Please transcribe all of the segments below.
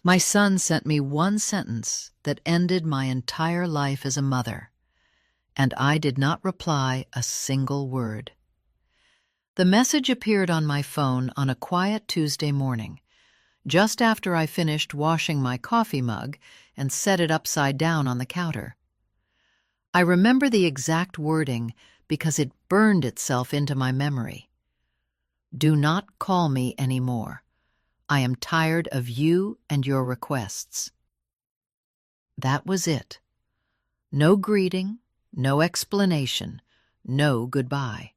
My son sent me one sentence that ended my entire life as a mother, and I did not reply a single word. The message appeared on my phone on a quiet Tuesday morning, just after I finished washing my coffee mug and set it upside down on the counter. I remember the exact wording because it burned itself into my memory. Do not call me anymore. I am tired of you and your requests. That was it. No greeting, no explanation, no goodbye.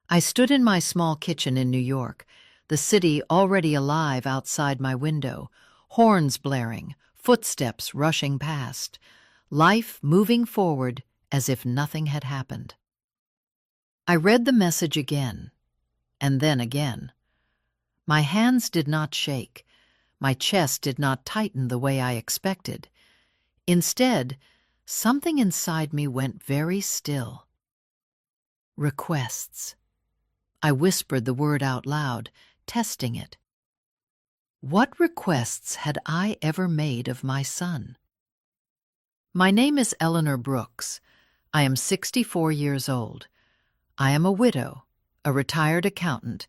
I stood in my small kitchen in New York, the city already alive outside my window, horns blaring, footsteps rushing past, life moving forward as if nothing had happened. I read the message again, and then again. My hands did not shake. My chest did not tighten the way I expected. Instead, something inside me went very still. Requests. I whispered the word out loud, testing it. What requests had I ever made of my son? My name is Eleanor Brooks. I am 64 years old. I am a widow, a retired accountant,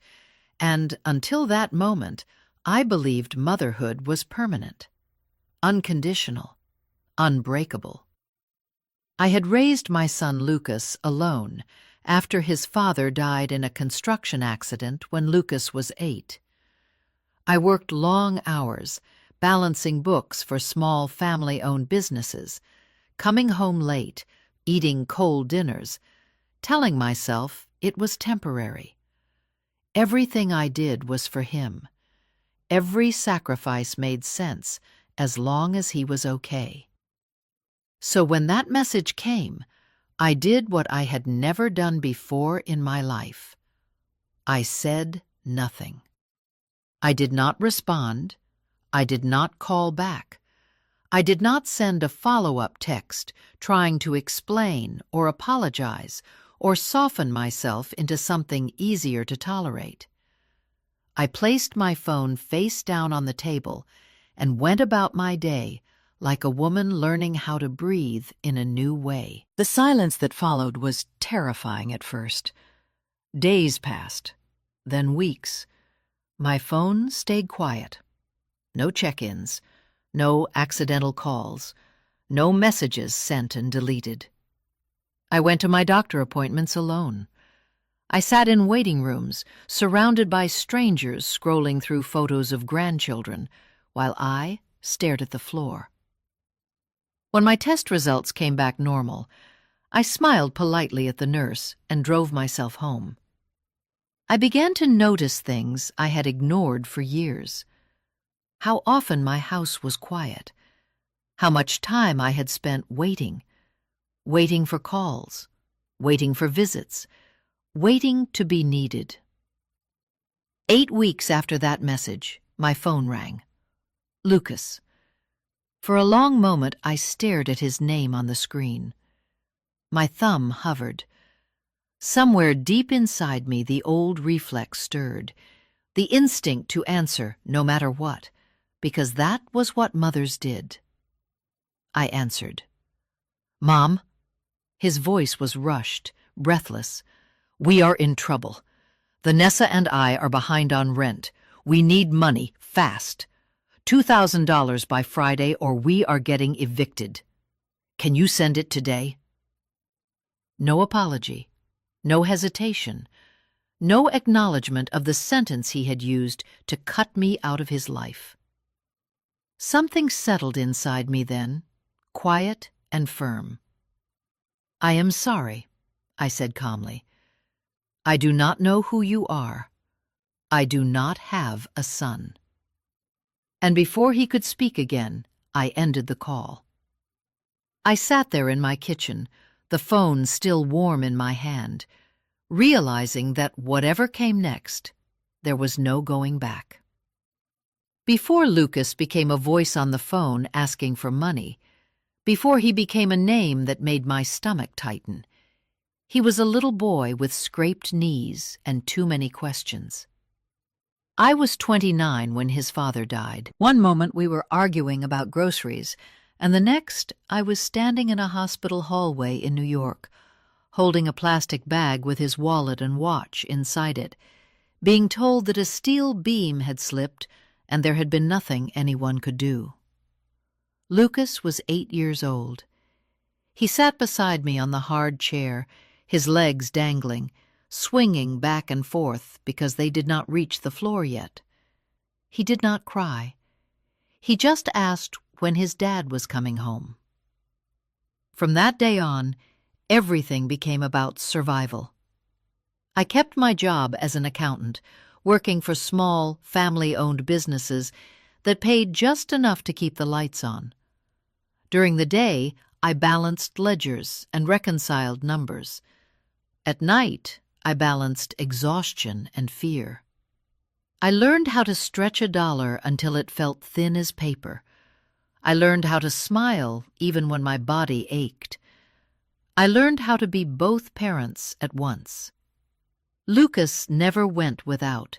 and until that moment, I believed motherhood was permanent, unconditional, unbreakable. I had raised my son Lucas alone after his father died in a construction accident when Lucas was 8. I worked long hours, balancing books for small family-owned businesses, coming home late, eating cold dinners, telling myself it was temporary. Everything I did was for him. Every sacrifice made sense as long as he was okay. So when that message came, I did what I had never done before in my life. I said nothing. I did not respond. I did not call back. I did not send a follow-up text trying to explain or apologize or soften myself into something easier to tolerate. I placed my phone face down on the table and went about my day like a woman learning how to breathe in a new way. The silence that followed was terrifying at first. Days passed, then weeks. My phone stayed quiet. No check-ins, no accidental calls, no messages sent and deleted. I went to my doctor appointments alone. I sat in waiting rooms, surrounded by strangers scrolling through photos of grandchildren, while I stared at the floor. When my test results came back normal, I smiled politely at the nurse and drove myself home. I began to notice things I had ignored for years. How often my house was quiet. How much time I had spent waiting for calls, waiting for visits, waiting to be needed. 8 weeks after that message, my phone rang. Lucas. For a long moment, I stared at his name on the screen. My thumb hovered. Somewhere deep inside me, the old reflex stirred, the instinct to answer no matter what, because that was what mothers did. I answered. Mom? His voice was rushed, breathless. We are in trouble. Vanessa and I are behind on rent. We need money, fast. $2,000 by Friday or we are getting evicted. Can you send it today? No apology, no hesitation, no acknowledgement of the sentence he had used to cut me out of his life. Something settled inside me then, quiet and firm. I am sorry, I said calmly. I do not know who you are. I do not have a son. And before he could speak again, I ended the call. I sat there in my kitchen, the phone still warm in my hand, realizing that whatever came next, there was no going back. Before Lucas became a voice on the phone asking for money, before he became a name that made my stomach tighten, he was a little boy with scraped knees and too many questions. I was 29 when his father died. One moment we were arguing about groceries, and the next I was standing in a hospital hallway in New York, holding a plastic bag with his wallet and watch inside it, being told that a steel beam had slipped and there had been nothing anyone could do. Lucas was 8 years old. He sat beside me on the hard chair, his legs dangling, swinging back and forth because they did not reach the floor yet. He did not cry. He just asked when his dad was coming home. From that day on, everything became about survival. I kept my job as an accountant, working for small, family-owned businesses that paid just enough to keep the lights on. During the day, I balanced ledgers and reconciled numbers. At night, I balanced exhaustion and fear. I learned how to stretch a dollar until it felt thin as paper. I learned how to smile even when my body ached. I learned how to be both parents at once. Lucas never went without.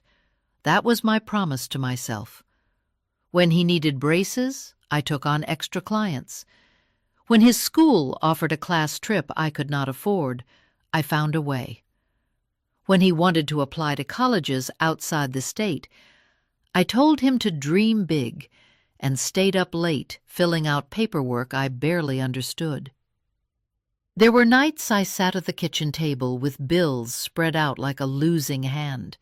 That was my promise to myself. When he needed braces, I took on extra clients. When his school offered a class trip I could not afford, I found a way. When he wanted to apply to colleges outside the state, I told him to dream big and stayed up late filling out paperwork I barely understood. There were nights I sat at the kitchen table with bills spread out like a losing hand,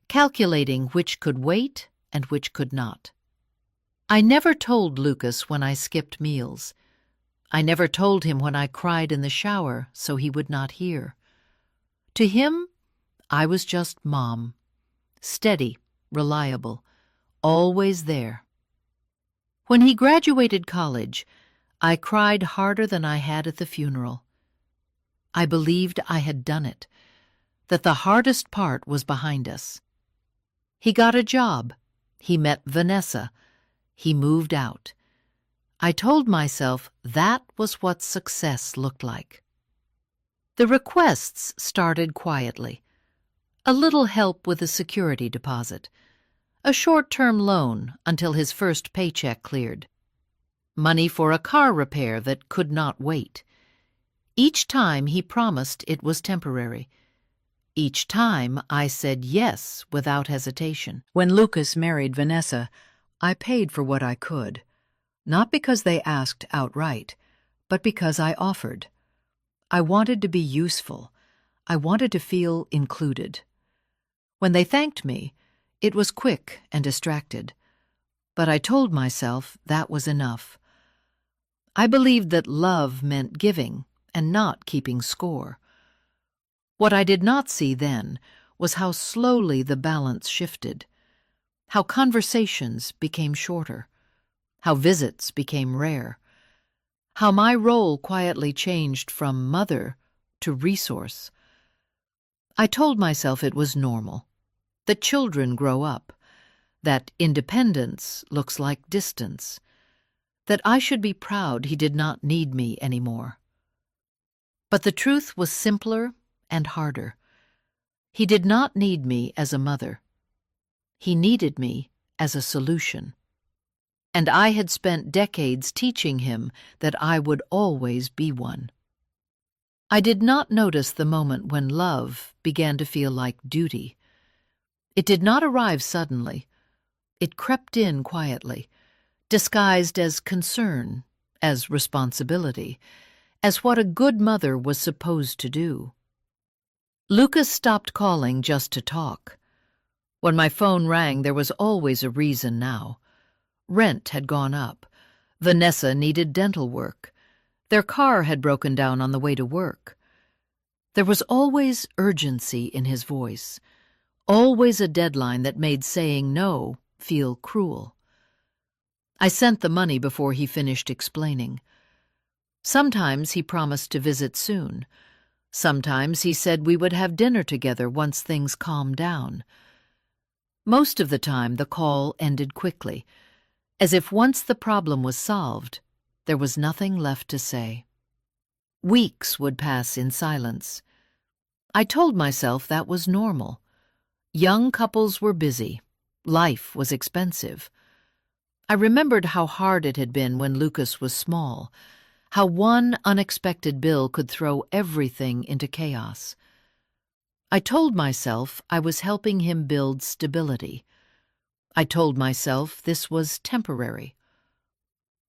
calculating which could wait and which could not. I never told Lucas when I skipped meals. I never told him when I cried in the shower so he would not hear. To him, I was just Mom, steady, reliable, always there. When he graduated college, I cried harder than I had at the funeral. I believed I had done it, that the hardest part was behind us. He got a job. He met Vanessa. He moved out. I told myself that was what success looked like. The requests started quietly. A little help with a security deposit. A short-term loan until his first paycheck cleared. Money for a car repair that could not wait. Each time he promised it was temporary. Each time I said yes without hesitation. When Lucas married Vanessa, I paid for what I could. Not because they asked outright, but because I offered. I wanted to be useful. I wanted to feel included. When they thanked me, it was quick and distracted. But I told myself that was enough. I believed that love meant giving and not keeping score. What I did not see then was how slowly the balance shifted, how conversations became shorter, how visits became rare, how my role quietly changed from mother to resource. I told myself it was normal, that children grow up, that independence looks like distance, that I should be proud he did not need me anymore. But the truth was simpler and harder. He did not need me as a mother. He needed me as a solution. And I had spent decades teaching him that I would always be one. I did not notice the moment when love began to feel like duty. It did not arrive suddenly. It crept in quietly, disguised as concern, as responsibility, as what a good mother was supposed to do. Lucas stopped calling just to talk. When my phone rang, there was always a reason now. Rent had gone up. Vanessa needed dental work. Their car had broken down on the way to work. There was always urgency in his voice, always a deadline that made saying no feel cruel. I sent the money before he finished explaining. Sometimes he promised to visit soon. Sometimes he said we would have dinner together once things calmed down. Most of the time the call ended quickly, as if once the problem was solved, there was nothing left to say. Weeks would pass in silence. I told myself that was normal. Young couples were busy. Life was expensive. I remembered how hard it had been when Lucas was small, how one unexpected bill could throw everything into chaos. I told myself I was helping him build stability. I told myself this was temporary.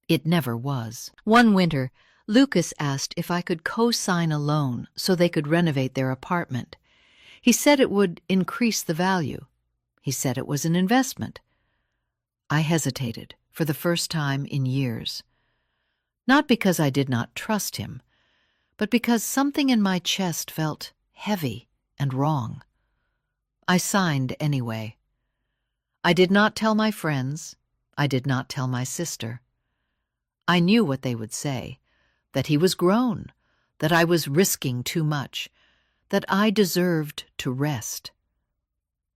It never was. One winter, Lucas asked if I could co-sign a loan so they could renovate their apartment. He said it would increase the value. He said it was an investment. I hesitated for the first time in years. Not because I did not trust him, but because something in my chest felt heavy and wrong. I signed anyway. I did not tell my friends. I did not tell my sister. I knew what they would say, that he was grown, that I was risking too much, that I deserved to rest.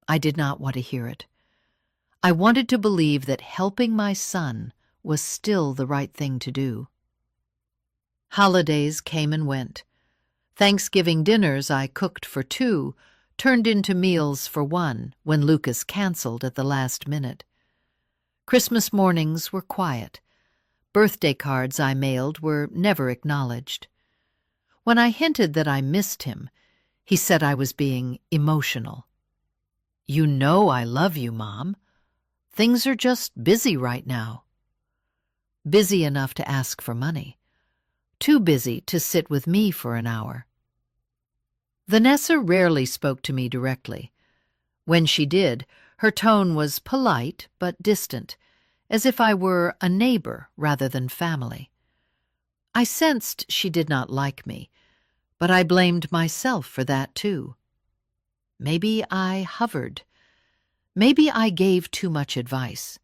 I did not want to hear it. I wanted to believe that helping my son was still the right thing to do. Holidays came and went. Thanksgiving dinners I cooked for 2 turned into meals for 1 when Lucas canceled at the last minute. Christmas mornings were quiet. Birthday cards I mailed were never acknowledged. When I hinted that I missed him, he said I was being emotional. "You know I love you, Mom. Things are just busy right now." Busy enough to ask for money. Too busy to sit with me for an hour. Vanessa rarely spoke to me directly. When she did, her tone was polite but distant, as if I were a neighbor rather than family. I sensed she did not like me, but I blamed myself for that too. Maybe I hovered. Maybe I gave too much advice.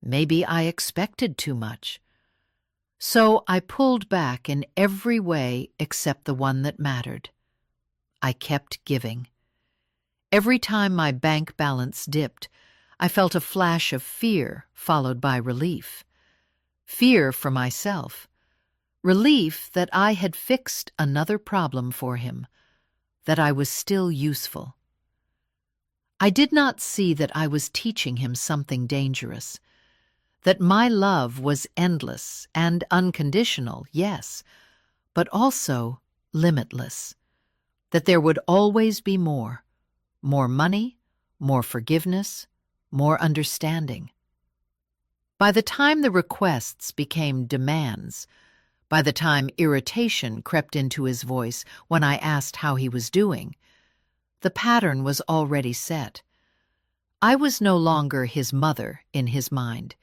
Maybe I expected too much. So I pulled back in every way except the one that mattered. I kept giving. Every time my bank balance dipped, I felt a flash of fear followed by relief. Fear for myself. Relief that I had fixed another problem for him, that I was still useful. I did not see that I was teaching him something dangerous, that my love was endless and unconditional, yes, but also limitless, that there would always be more money, more forgiveness, more understanding. By the time the requests became demands, by the time irritation crept into his voice when I asked how he was doing, the pattern was already set. I was no longer his mother in his mind.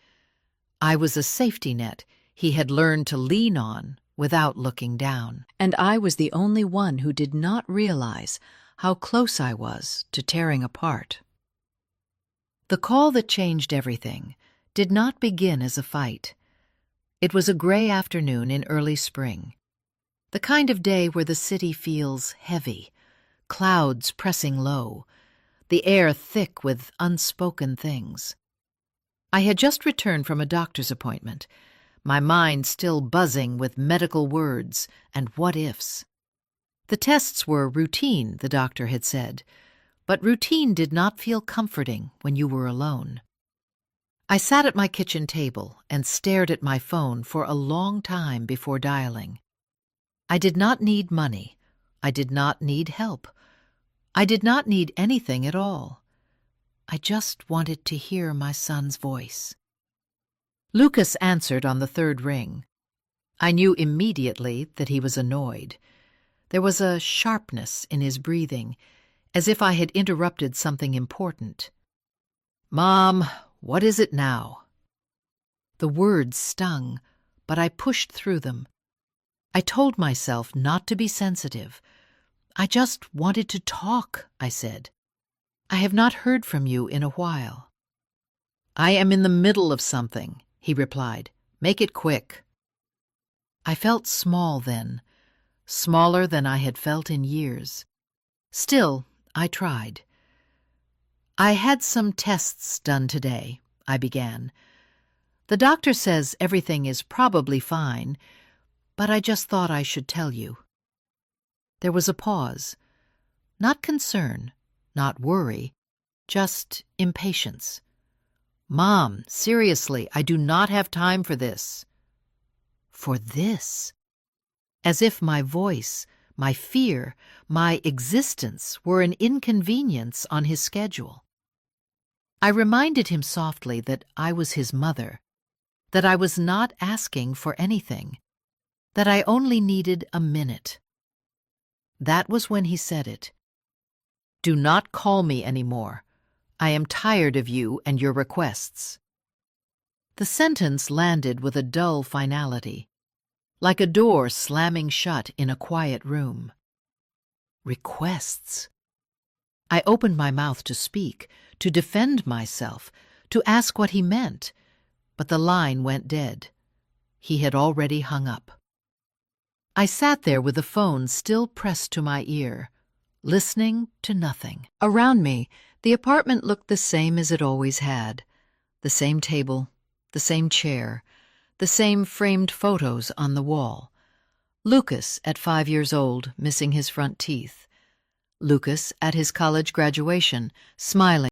I was a safety net he had learned to lean on without looking down. And I was the only one who did not realize how close I was to tearing apart. The call that changed everything did not begin as a fight. It was a gray afternoon in early spring, the kind of day where the city feels heavy, clouds pressing low, the air thick with unspoken things. I had just returned from a doctor's appointment, my mind still buzzing with medical words and what-ifs. The tests were routine, the doctor had said, but routine did not feel comforting when you were alone. I sat at my kitchen table and stared at my phone for a long time before dialing. I did not need money. I did not need help. I did not need anything at all. I just wanted to hear my son's voice. Lucas answered on the 3rd ring. I knew immediately that he was annoyed. There was a sharpness in his breathing, as if I had interrupted something important. "Mom, what is it now?" The words stung, but I pushed through them. I told myself not to be sensitive. "I just wanted to talk," I said. "I have not heard from you in a while." "I am in the middle of something," he replied. "Make it quick." I felt small then, smaller than I had felt in years. Still, I tried. "I had some tests done today," I began. "The doctor says everything is probably fine, but I just thought I should tell you." There was a pause. Not concern, not worry, just impatience. "Mom, seriously, I do not have time for this." For this? As if my voice, my fear, my existence were an inconvenience on his schedule. I reminded him softly that I was his mother, that I was not asking for anything, that I only needed a minute. That was when he said it. "Do not call me anymore. I am tired of you and your requests." The sentence landed with a dull finality, like a door slamming shut in a quiet room. Requests. I opened my mouth to speak, to defend myself, to ask what he meant, but the line went dead. He had already hung up. I sat there with the phone still pressed to my ear, listening to nothing. Around me, the apartment looked the same as it always had. The same table, the same chair, the same framed photos on the wall. Lucas at 5 years old, missing his front teeth. Lucas at his college graduation, smiling.